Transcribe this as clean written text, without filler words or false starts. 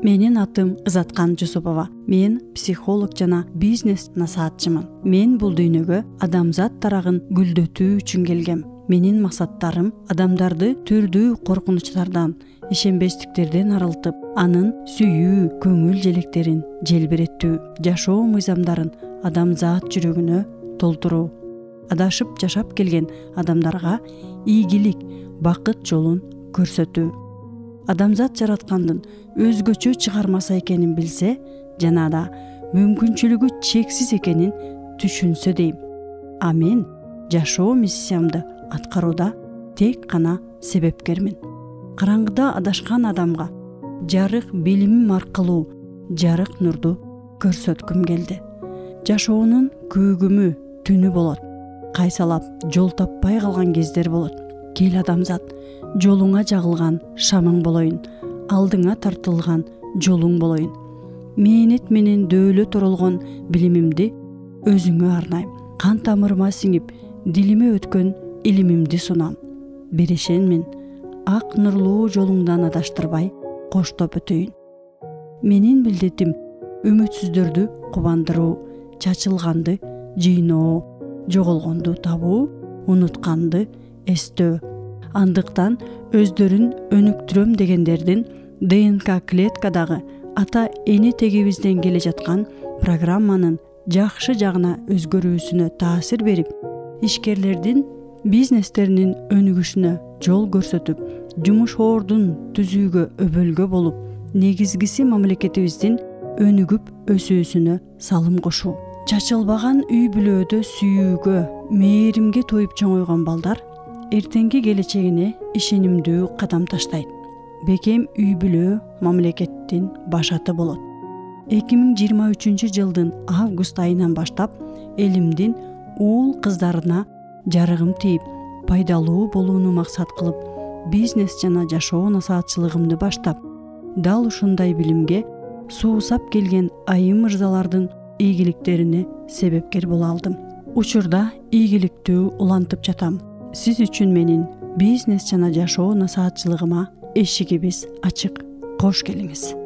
Менин атым Ызаткан Жусупова. Мен психолог жана бизнес насаатчымын. Мен бул дүйнөгө адамзат тарагын гүлдөтүү үчүн келгем. Менин максаттарым адамдарды түрдүү коркунучтардан, ишенбестиктерден арылтып, анын сүйүү, көңүл желектерин желбиреттүү, жашоо мыйзамдарын адамзат жүрөгүнө толтуруу, адашып жашап келген адамдарга ийгилик, бакыт жолун көрсөтүү. Адамзат жараткандын өзгөчө чыгармасы экенин билсе, жана да мүмкүнчүлүгү чексиз экенин түшүнсө дейм. А мен жашоо миссиямды аткарууда тек гана себепкермин. Караңгыда адашкан адамга жарык билимим аркылуу жарык нурду көрсөткүм келди. Жашоонун көгүмү түнү болот. Кайсалап жол таппай калган кездер болот. Кел адамзат, жолуңа жагылган шамың болоюн, алдыңа тартылган жолуң болоюн. Мээнет менен дөөлөт оролгон билимимди өзүңө арнайм. Кан тамырыма сиңип, дилиме өткөн илимимди сунам. Берешенмин, ак нурлуу жолуңдан адаштырбай коштоп өтөйүн. Менин билдетим үмүтсүздөрдү кубандыруу, чачылганды жыйноо, жоголгонду табуу, унутканды эстөө. Андыктан өздөрүн өнүктүрөм дегендердин ДНК клеткадагы ата эни тегибизден келе жаткан программанын жакшы жагына өзгөрүүсүнө таасир берип, ишкерлердин бизнестеринин өнүгүшүнө жол көрсөтүп, жумушоордун түзүүгө өбөлгө болуп, негизгиси мамлекетибиздин өнүгүп өсүүсүнө салым кошуу. Чачылбаган үй бүлөдө сүйүүгө, мээримге тоюп чоңойгон балдар эртеңки келечегине ишенимдүү кадам таштайт. Бекем үй бүлө мамлекеттин башаты болот. 2023 жылдын август айынан баштап элимдин уул кыздарына жарыгым тийип, пайдалуу болууну максат кылып, бизнес жана жашоо насаатчылыгымды баштап, дал ушундай билимге суусап келген айым мырзалардын ийгиликтерине себепкер боло алдым. Учурда ийгиликтүү улантып жатам. Сиз үчүн менин бизнес жана жашоо насаатчылыгыма эшигибиз ачык. Кош келиңиз.